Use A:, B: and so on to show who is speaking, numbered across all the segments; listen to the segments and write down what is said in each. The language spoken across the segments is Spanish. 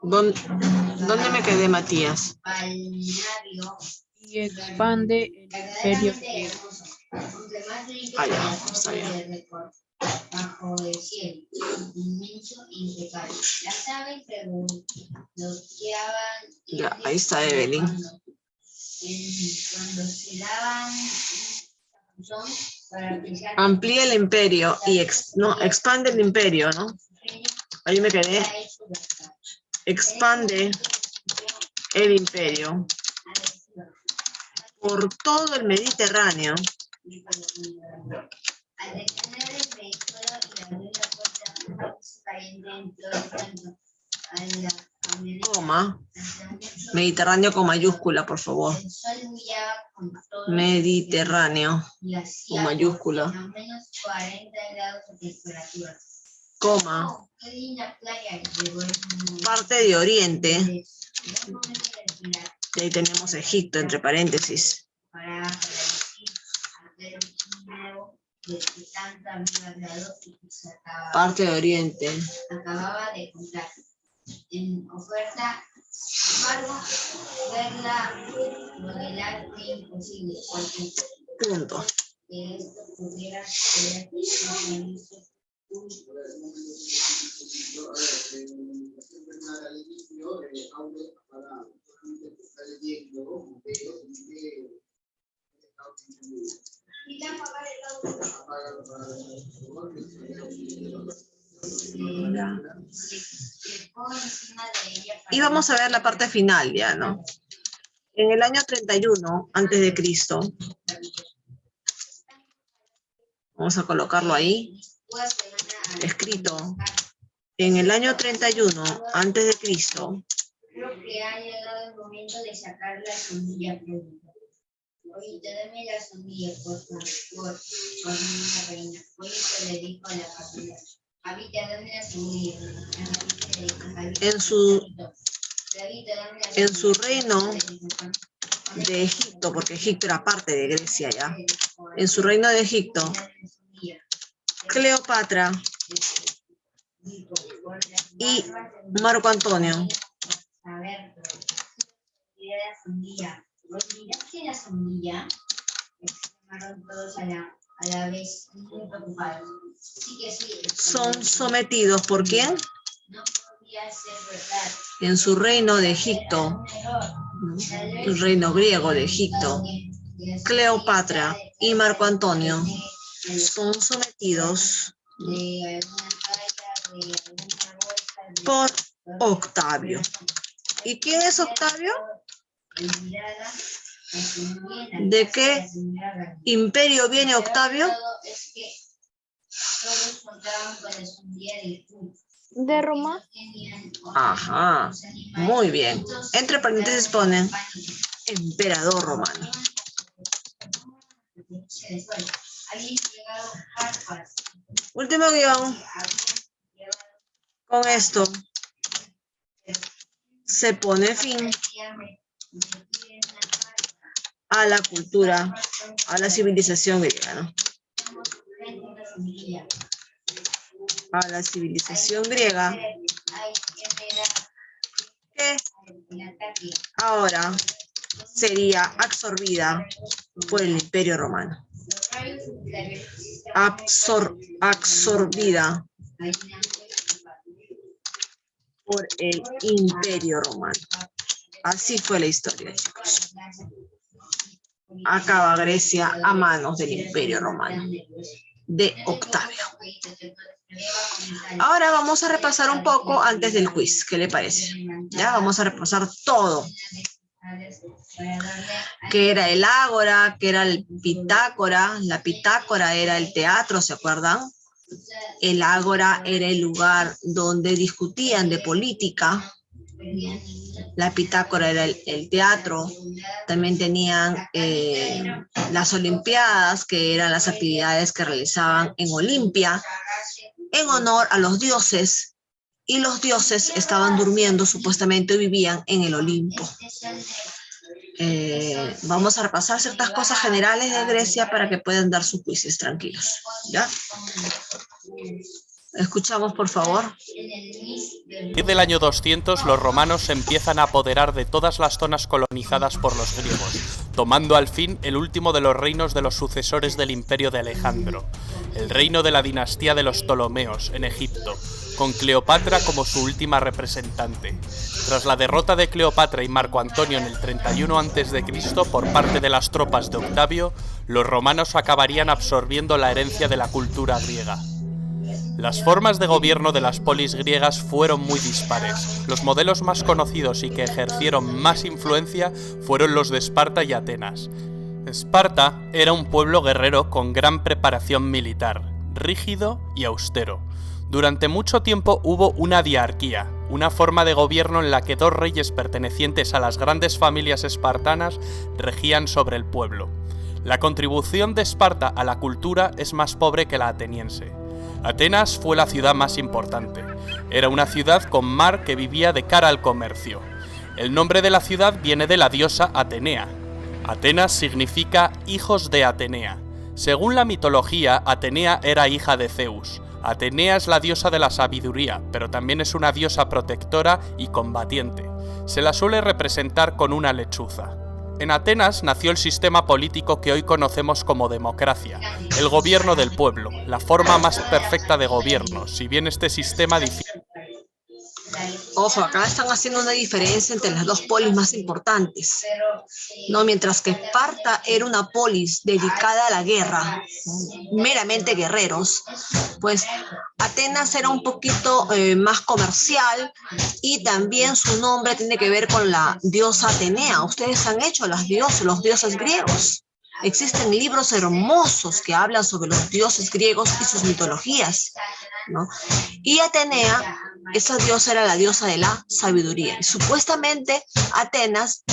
A: ¿Dónde me quedé, Matías?
B: Y expande el imperio griego.
A: Ah, ya, está bien.
C: Bajo el cielo, inmenso e impecable. Las aves bloqueaban.
A: Ya, ahí está Evelyn.
C: Cuando se daban para pensar.
A: Amplía el imperio y expande el imperio, ¿no? Ahí me quedé. Expande el imperio por todo el Mediterráneo.
C: Al detener el vehículo y abrir la puerta, se caen dentro del tanto.
A: Coma. Mediterráneo con mayúscula, por favor. Mediterráneo con mayúscula. Coma. Parte de Oriente. Y ahí tenemos Egipto, entre paréntesis. Parte de Oriente.
C: Acababa de comprar en oferta, sin embargo, verla modelar fue imposible.
A: Punto.
C: Que esto pudiera ser
A: Y vamos a ver la parte final ya, ¿no? En el año 31 antes de Cristo, vamos a colocarlo ahí, escrito, en el año 31 antes de Cristo,
C: creo que ha llegado el momento de sacar la semilla pública. Oye, dame la semilla, por favor, por mi reina. Oye, te le dijo a la capilla. Habita, dame la semilla.
A: En su reino de Egipto, porque Egipto era parte de Grecia ya, en su reino de Egipto, Cleopatra y Marco Antonio son sometidos ¿por quién? En su reino de Egipto, el reino griego de Egipto, Cleopatra y Marco Antonio son sometidos por Octavio. ¿Y quién es Octavio? ¿De qué imperio viene Octavio?
B: ¿De Roma?
A: Ajá, muy bien. Entre paréntesis ponen emperador romano. Último guión. Con esto se pone fin a la cultura, a la civilización griega, ¿no? A la civilización griega que ahora sería absorbida por el Imperio Romano. Absorbida por el Imperio Romano. Así fue la historia, chicos. Acaba Grecia a manos del Imperio Romano de Octavio. Ahora vamos a repasar un poco antes del quiz. ¿Qué le parece? Ya vamos a repasar todo. ¿Qué era el ágora? ¿Qué era el pitágora? La pitágora era el teatro, ¿se acuerdan? El ágora era el lugar donde discutían de política. La pitágora era el teatro. También tenían las olimpiadas, que eran las actividades que realizaban en Olimpia, en honor a los dioses. Y los dioses estaban durmiendo, supuestamente vivían en el Olimpo. Vamos a repasar ciertas cosas generales de Grecia para que puedan dar sus quizzes tranquilos. ¿Ya? Escuchamos, por favor.
D: partir del año 200, los romanos se empiezan a apoderar de todas las zonas colonizadas por los griegos, tomando al fin el último de los reinos de los sucesores del imperio de Alejandro, el reino de la dinastía de los Ptolomeos, en Egipto, con Cleopatra como su última representante. Tras la derrota de Cleopatra y Marco Antonio en el 31 a.C. por parte de las tropas de Octavio, los romanos acabarían absorbiendo la herencia de la cultura griega. Las formas de gobierno de las polis griegas fueron muy dispares. Los modelos más conocidos y que ejercieron más influencia fueron los de Esparta y Atenas. Esparta era un pueblo guerrero con gran preparación militar, rígido y austero. Durante mucho tiempo hubo una diarquía, una forma de gobierno en la que dos reyes pertenecientes a las grandes familias espartanas regían sobre el pueblo. La contribución de Esparta a la cultura es más pobre que la ateniense. Atenas fue la ciudad más importante. Era una ciudad con mar que vivía de cara al comercio. El nombre de la ciudad viene de la diosa Atenea. Atenas significa hijos de Atenea. Según la mitología, Atenea era hija de Zeus. Atenea es la diosa de la sabiduría, pero también es una diosa protectora y combatiente. Se la suele representar con una lechuza. En Atenas nació el sistema político que hoy conocemos como democracia, el gobierno del pueblo, la forma más perfecta de gobierno, si bien este sistema difiere.
A: Ojo, acá están haciendo una diferencia entre las dos polis más importantes, ¿no? Mientras que Esparta era una polis dedicada a la guerra, meramente guerreros, pues Atenas era un poquito más comercial y también su nombre tiene que ver con la diosa Atenea. Ustedes han hecho los dioses griegos. Existen libros hermosos que hablan sobre los dioses griegos y sus mitologías, ¿no? Y Atenea, esa diosa era la diosa de la sabiduría. Y supuestamente Atenas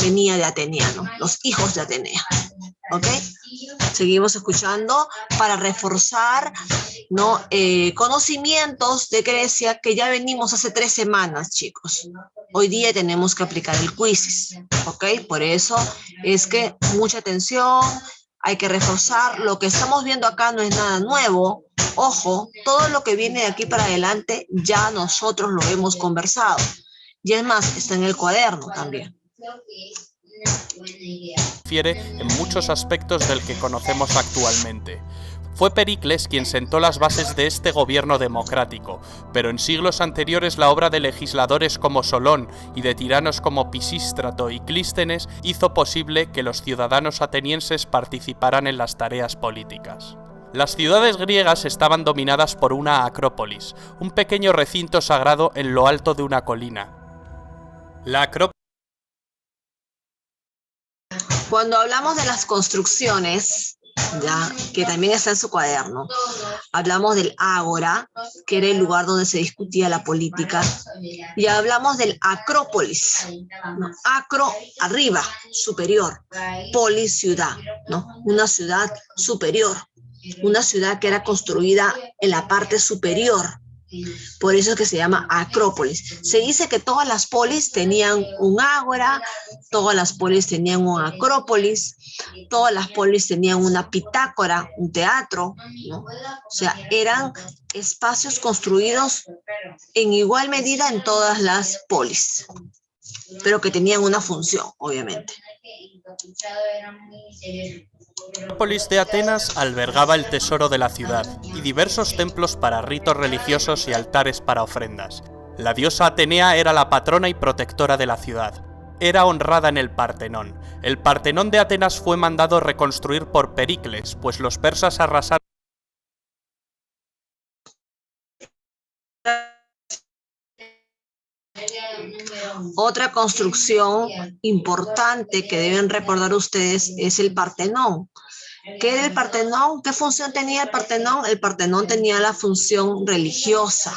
A: venía de Atenea, ¿no? Los hijos de Atenea. ¿Ok? Seguimos escuchando para reforzar, ¿no? Conocimientos de Grecia que ya venimos hace 3 semanas, chicos. Hoy día tenemos que aplicar el quizzes, ¿ok? Por eso es que mucha atención, hay que reforzar. Lo que estamos viendo acá no es nada nuevo. Ojo, todo lo que viene de aquí para adelante ya nosotros lo hemos conversado. Y es más, está en el cuaderno también.
D: Difiere en muchos aspectos del que conocemos actualmente. Fue Pericles quien sentó las bases de este gobierno democrático, pero en siglos anteriores la obra de legisladores como Solón y de tiranos como Pisístrato y Clístenes hizo posible que los ciudadanos atenienses participaran en las tareas políticas. Las ciudades griegas estaban dominadas por una acrópolis, un pequeño recinto sagrado en lo alto de una colina. La acrópolis.
A: Cuando hablamos de las construcciones, ya, que también está en su cuaderno, hablamos del ágora, que era el lugar donde se discutía la política, y hablamos del acrópolis, ¿no? Acro, arriba, superior, polis, ciudad, ¿no? Una ciudad superior, una ciudad que era construida en la parte superior. Por eso es que se llama acrópolis. Se dice que todas las polis tenían un ágora, todas las polis tenían un acrópolis, todas las polis tenían una pitácora, un teatro, ¿no? O sea, eran espacios construidos en igual medida en todas las polis, pero que tenían una función, obviamente.
D: La Acrópolis de Atenas albergaba el tesoro de la ciudad y diversos templos para ritos religiosos y altares para ofrendas. La diosa Atenea era la patrona y protectora de la ciudad. Era honrada en el Partenón. El Partenón de Atenas fue mandado reconstruir por Pericles, pues los persas arrasaron.
A: Otra construcción importante que deben recordar ustedes es el Partenón. ¿Qué era el Partenón? ¿Qué función tenía el Partenón? El Partenón tenía la función religiosa.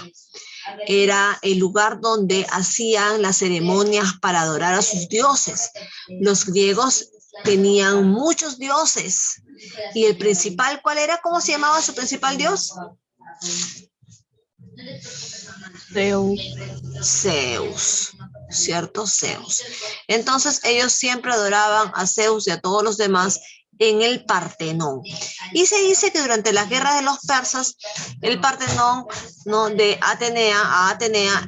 A: Era el lugar donde hacían las ceremonias para adorar a sus dioses. Los griegos tenían muchos dioses. ¿Y el principal cuál era? ¿Cómo se llamaba su principal dios? Zeus, ¿cierto? Zeus. Entonces ellos siempre adoraban a Zeus y a todos los demás en el Partenón. Y se dice que durante las guerras de los persas, el Partenón, ¿no?, de Atenea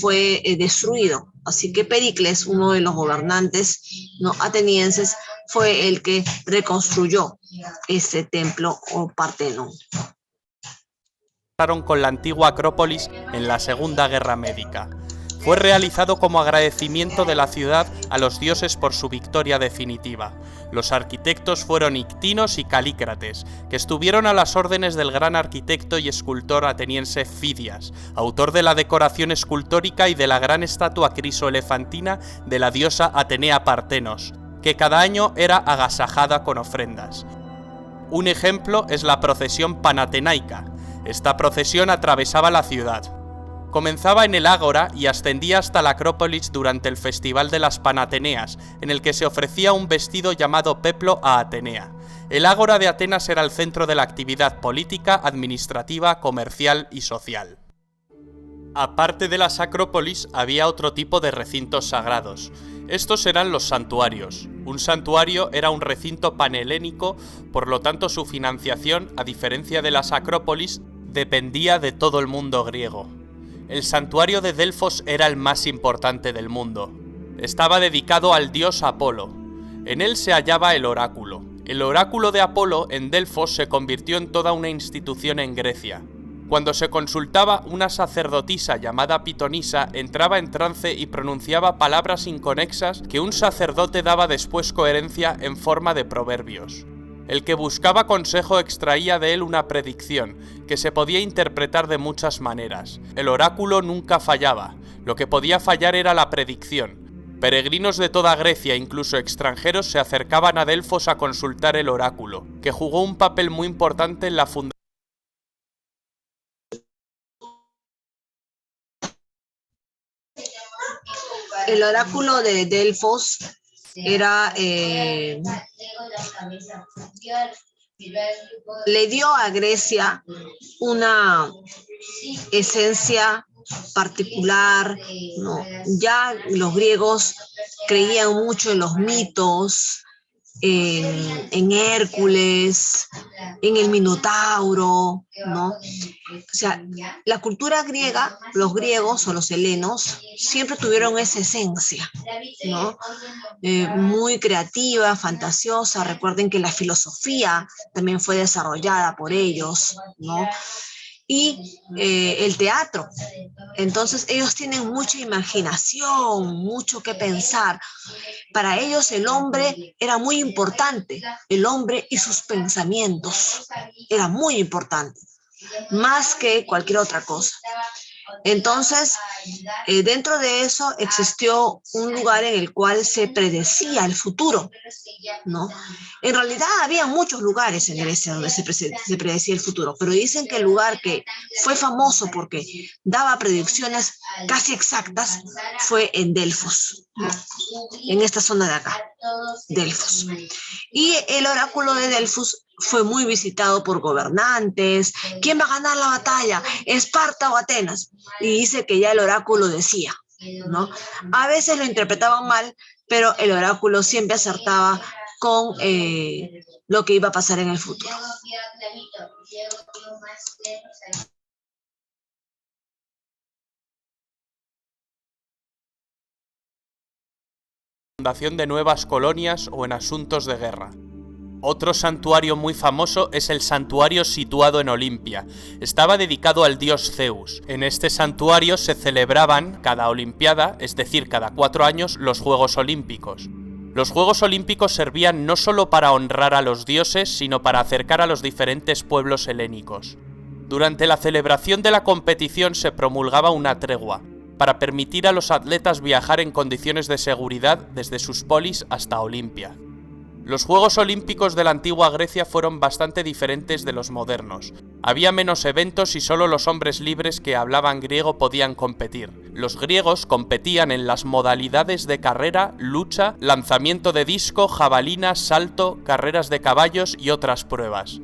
A: fue destruido. Así que Pericles, uno de los gobernantes, ¿no?, atenienses, fue el que reconstruyó ese templo o Partenón.
D: Con la antigua Acrópolis en la Segunda Guerra Médica. Fue realizado como agradecimiento de la ciudad a los dioses por su victoria definitiva. Los arquitectos fueron Ictinos y Calícrates, que estuvieron a las órdenes del gran arquitecto y escultor ateniense Fidias, autor de la decoración escultórica y de la gran estatua crisoelefantina de la diosa Atenea Partenos, que cada año era agasajada con ofrendas. Un ejemplo es la procesión panatenaica. Esta procesión atravesaba la ciudad. Comenzaba en el Ágora y ascendía hasta la Acrópolis durante el Festival de las Panateneas, en el que se ofrecía un vestido llamado peplo a Atenea. El Ágora de Atenas era el centro de la actividad política, administrativa, comercial y social. Aparte de las Acrópolis, había otro tipo de recintos sagrados. Estos eran los santuarios. Un santuario era un recinto panhelénico, por lo tanto su financiación, a diferencia de las Acrópolis, dependía de todo el mundo griego. El santuario de Delfos era el más importante del mundo. Estaba dedicado al dios Apolo. En él se hallaba el oráculo. El oráculo de Apolo en Delfos se convirtió en toda una institución en Grecia. Cuando se consultaba, una sacerdotisa llamada Pitonisa entraba en trance y pronunciaba palabras inconexas que un sacerdote daba después coherencia en forma de proverbios. El que buscaba consejo extraía de él una predicción, que se podía interpretar de muchas maneras. El oráculo nunca fallaba, lo que podía fallar era la predicción. Peregrinos de toda Grecia, incluso extranjeros, se acercaban a Delfos a consultar el oráculo, que jugó un papel muy importante en la fundación.
A: El oráculo de Delfos era le dio a Grecia una esencia particular, ¿no? Ya los griegos creían mucho en los mitos, en Hércules, en el Minotauro, ¿no? O sea, la cultura griega, los griegos o los helenos, siempre tuvieron esa esencia, ¿no? Muy creativa, fantasiosa. Recuerden que la filosofía también fue desarrollada por ellos, ¿no? Y el teatro. Entonces ellos tienen mucha imaginación, mucho que pensar. Para ellos el hombre era muy importante, el hombre y sus pensamientos era muy importante, más que cualquier otra cosa. Entonces, dentro de eso existió un lugar en el cual se predecía el futuro, ¿no? En realidad había muchos lugares en Grecia donde se predecía el futuro, pero dicen que el lugar que fue famoso porque daba predicciones casi exactas fue en Delfos, ¿no? En esta zona de acá, Delfos. Y el oráculo de Delfos fue muy visitado por gobernantes. ¿Quién va a ganar la batalla? ¿Esparta o Atenas? Y dice que ya el oráculo decía, ¿no? A veces lo interpretaban mal, pero el oráculo siempre acertaba con lo que iba a pasar en el futuro.
D: Fundación de nuevas colonias o en asuntos de guerra. Otro santuario muy famoso es el santuario situado en Olimpia. Estaba dedicado al dios Zeus. En este santuario se celebraban cada olimpiada, es decir, cada 4 años, los Juegos Olímpicos. Los Juegos Olímpicos servían no solo para honrar a los dioses, sino para acercar a los diferentes pueblos helénicos. Durante la celebración de la competición se promulgaba una tregua, para permitir a los atletas viajar en condiciones de seguridad desde sus polis hasta Olimpia. Los Juegos Olímpicos de la antigua Grecia fueron bastante diferentes de los modernos. Había menos eventos y solo los hombres libres que hablaban griego podían competir. Los griegos competían en las modalidades de carrera, lucha, lanzamiento de disco, jabalina, salto, carreras de caballos y otras pruebas.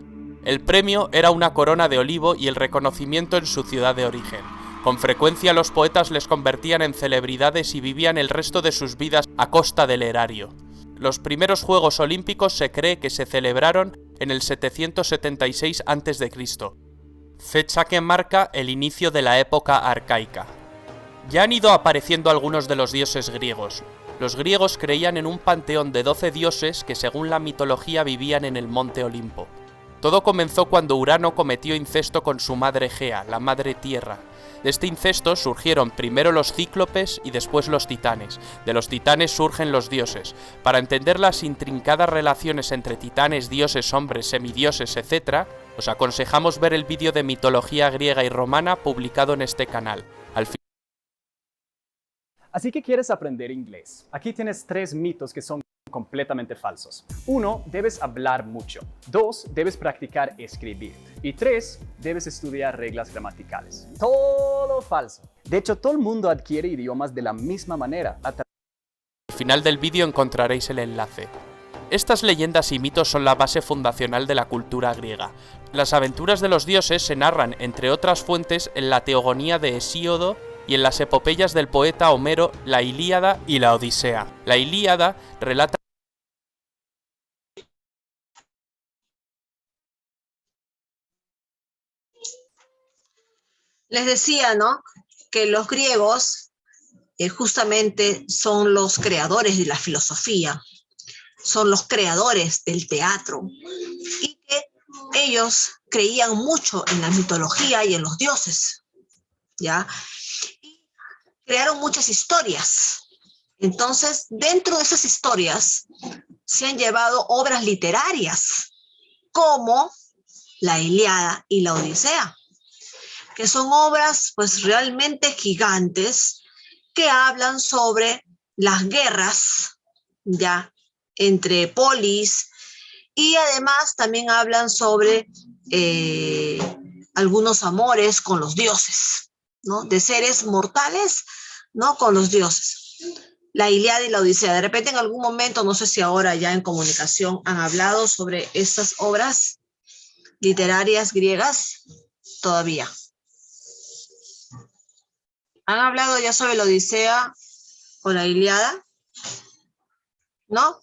D: El premio era una corona de olivo y el reconocimiento en su ciudad de origen. Con frecuencia los poetas les convertían en celebridades y vivían el resto de sus vidas a costa del erario. Los primeros Juegos Olímpicos se cree que se celebraron en el 776 a.C., fecha que marca el inicio de la época arcaica. Ya han ido apareciendo algunos de los dioses griegos. Los griegos creían en un panteón de 12 dioses que según la mitología vivían en el monte Olimpo. Todo comenzó cuando Urano cometió incesto con su madre Gea, la madre tierra. De este incesto surgieron primero los cíclopes y después los titanes. De los titanes surgen los dioses. Para entender las intrincadas relaciones entre titanes, dioses, hombres, semidioses, etc., os aconsejamos ver el vídeo de mitología griega y romana publicado en este canal.
E: Así que quieres aprender inglés. Aquí tienes 3 mitos que son completamente falsos. 1. Debes hablar mucho. 2. Debes practicar escribir. Y 3. Debes estudiar reglas gramaticales. Todo falso. De hecho, todo el mundo adquiere idiomas de la misma manera.
D: Al final del vídeo encontraréis el enlace. Estas leyendas y mitos son la base fundacional de la cultura griega. Las aventuras de los dioses se narran, entre otras fuentes, en la Teogonía de Hesíodo y en las epopeyas del poeta Homero, la Ilíada y la Odisea. La Ilíada relata
A: Les decía, ¿no?, que los griegos justamente son los creadores de la filosofía, son los creadores del teatro, y que ellos creían mucho en la mitología y en los dioses, ¿ya? Y crearon muchas historias. Entonces, dentro de esas historias se han llevado obras literarias, como la Ilíada y la Odisea, que son obras pues realmente gigantes que hablan sobre las guerras, ya, entre polis, y además también hablan sobre algunos amores con los dioses, ¿no?, de seres mortales, ¿no?, con los dioses. La Ilíada y la Odisea. De repente en algún momento, no sé si ahora ya en comunicación han hablado sobre estas obras literarias griegas, todavía. ¿Han hablado ya sobre la Odisea o la Ilíada? ¿No?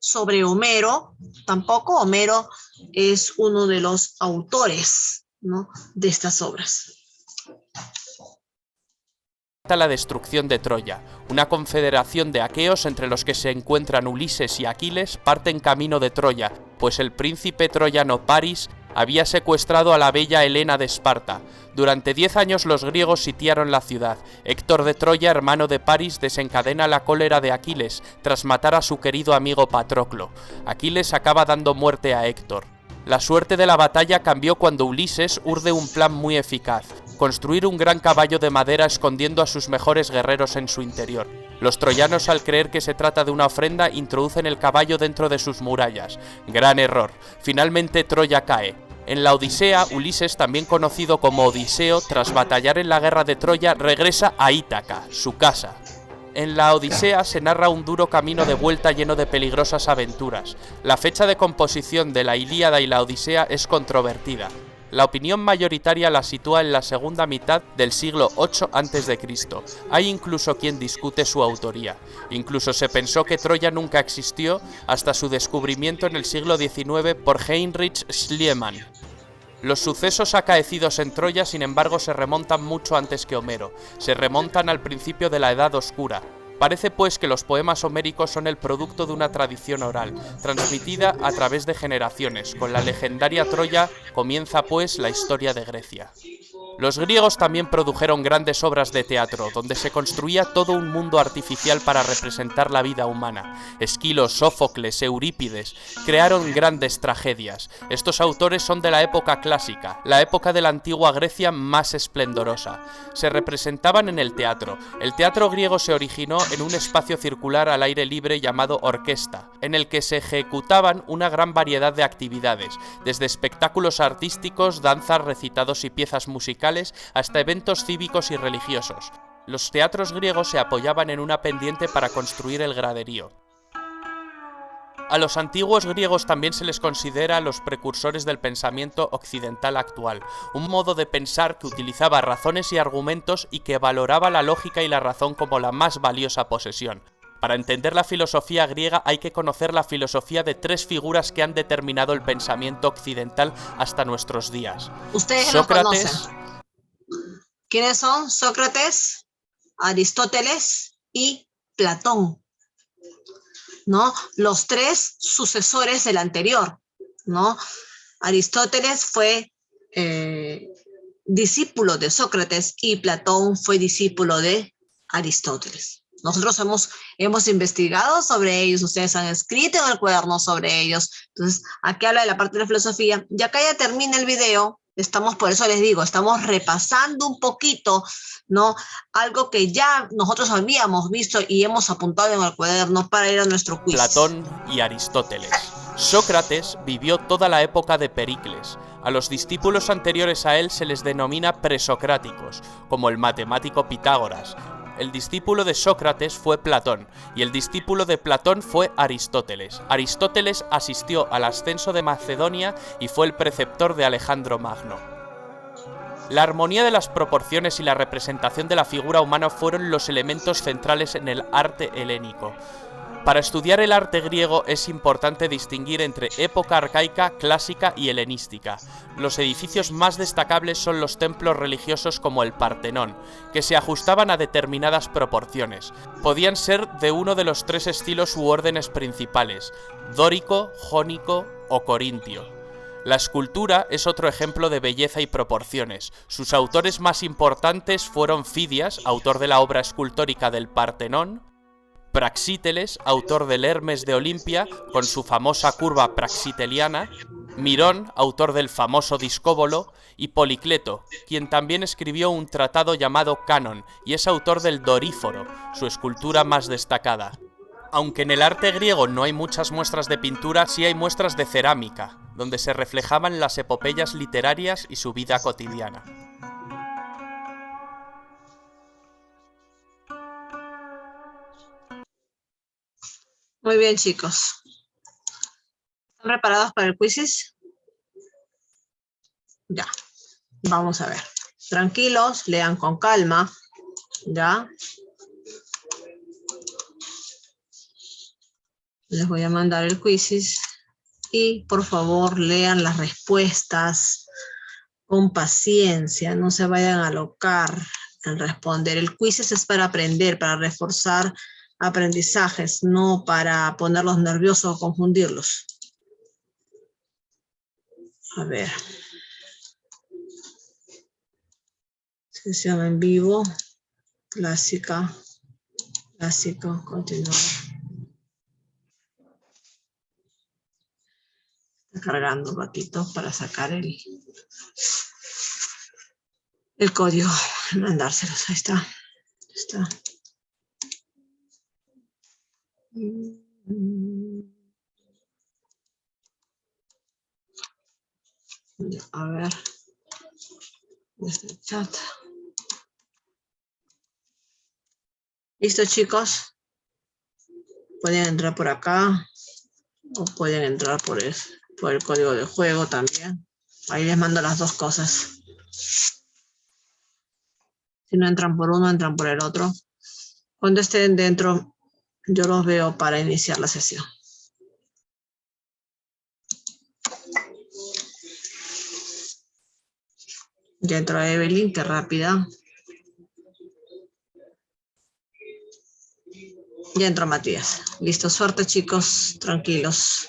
A: Sobre Homero, tampoco. Homero es uno de los autores, ¿no?, de estas obras.
D: La destrucción de Troya. Una confederación de aqueos entre los que se encuentran Ulises y Aquiles parten camino de Troya, pues el príncipe troyano Paris había secuestrado a la bella Helena de Esparta. Durante 10 años los griegos sitiaron la ciudad. Héctor de Troya, hermano de Paris, desencadena la cólera de Aquiles tras matar a su querido amigo Patroclo. Aquiles acaba dando muerte a Héctor. La suerte de la batalla cambió cuando Ulises urde un plan muy eficaz: construir un gran caballo de madera escondiendo a sus mejores guerreros en su interior. Los troyanos, al creer que se trata de una ofrenda, introducen el caballo dentro de sus murallas. Gran error. Finalmente Troya cae. En la Odisea, Ulises, también conocido como Odiseo, tras batallar en la guerra de Troya, regresa a Ítaca, su casa. En la Odisea se narra un duro camino de vuelta lleno de peligrosas aventuras. La fecha de composición de la Ilíada y la Odisea es controvertida. La opinión mayoritaria la sitúa en la segunda mitad del siglo VIII a.C. Hay incluso quien discute su autoría. Incluso se pensó que Troya nunca existió hasta su descubrimiento en el siglo XIX por Heinrich Schliemann. Los sucesos acaecidos en Troya, sin embargo, se remontan mucho antes que Homero. Se remontan al principio de la Edad Oscura. Parece pues que los poemas homéricos son el producto de una tradición oral, transmitida a través de generaciones. Con la legendaria Troya comienza pues la historia de Grecia. Los griegos también produjeron grandes obras de teatro, donde se construía todo un mundo artificial para representar la vida humana. Esquilo, Sófocles, Eurípides crearon grandes tragedias. Estos autores son de la época clásica, la época de la antigua Grecia más esplendorosa. Se representaban en el teatro. El teatro griego se originó en un espacio circular al aire libre llamado orquesta, en el que se ejecutaban una gran variedad de actividades, desde espectáculos artísticos, danzas, recitados y piezas musicales, hasta eventos cívicos y religiosos. Los teatros griegos se apoyaban en una pendiente para construir el graderío. A los antiguos griegos también se les considera los precursores del pensamiento occidental actual, un modo de pensar que utilizaba razones y argumentos y que valoraba la lógica y la razón como la más valiosa posesión. Para entender la filosofía griega hay que conocer la filosofía de tres figuras que han determinado el pensamiento occidental hasta nuestros días.
A: Ustedes los
D: Sócrates,
A: conocen. ¿Quiénes son? Sócrates, Aristóteles y Platón, ¿no? Los tres sucesores del anterior, ¿no? Aristóteles fue discípulo de Sócrates y Platón fue discípulo de Aristóteles. Nosotros hemos investigado sobre ellos, ustedes han escrito en el cuaderno sobre ellos. Entonces, aquí habla de la parte de la filosofía. Y acá ya termina el video. Por eso les digo, estamos repasando un poquito, ¿no? Algo que ya nosotros habíamos visto y hemos apuntado en el cuaderno para ir a nuestro quiz.
D: Platón y Aristóteles. Sócrates vivió toda la época de Pericles. A los discípulos anteriores a él se les denomina presocráticos, como el matemático Pitágoras. El discípulo de Sócrates fue Platón, y el discípulo de Platón fue Aristóteles. Aristóteles asistió al ascenso de Macedonia y fue el preceptor de Alejandro Magno. La armonía de las proporciones y la representación de la figura humana fueron los elementos centrales en el arte helénico. Para estudiar el arte griego es importante distinguir entre época arcaica, clásica y helenística. Los edificios más destacables son los templos religiosos como el Partenón, que se ajustaban a determinadas proporciones. Podían ser de uno de los tres estilos u órdenes principales: dórico, jónico o corintio. La escultura es otro ejemplo de belleza y proporciones. Sus autores más importantes fueron Fidias, autor de la obra escultórica del Partenón; Praxíteles, autor del Hermes de Olimpia, con su famosa curva praxiteliana; Mirón, autor del famoso Discóbolo; y Policleto, quien también escribió un tratado llamado Canon, y es autor del Doríforo, su escultura más destacada. Aunque en el arte griego no hay muchas muestras de pintura, sí hay muestras de cerámica, donde se reflejaban las epopeyas literarias y su vida cotidiana.
A: Muy bien, chicos. ¿Están preparados para el quiz? Ya. Vamos a ver. Tranquilos, lean con calma. ¿Ya? Les voy a mandar el quiz y por favor lean las respuestas con paciencia, no se vayan a alocar en responder. El quiz es para aprender, para reforzar aprendizajes, no para ponerlos nerviosos o confundirlos. A ver. Sesión en vivo, clásica, clásico, continuar. Está cargando un ratito para sacar el código, mandárselos. Ahí está. Está. A ver. Este chat. ¿Listo, chicos? Pueden entrar por acá o pueden entrar por el código de juego también. Ahí les mando las dos cosas. Si no entran por uno, entran por el otro. Cuando estén dentro, yo los veo para iniciar la sesión. Ya entró Evelyn, qué rápida. Ya entró Matías. Listo, suerte, chicos, tranquilos.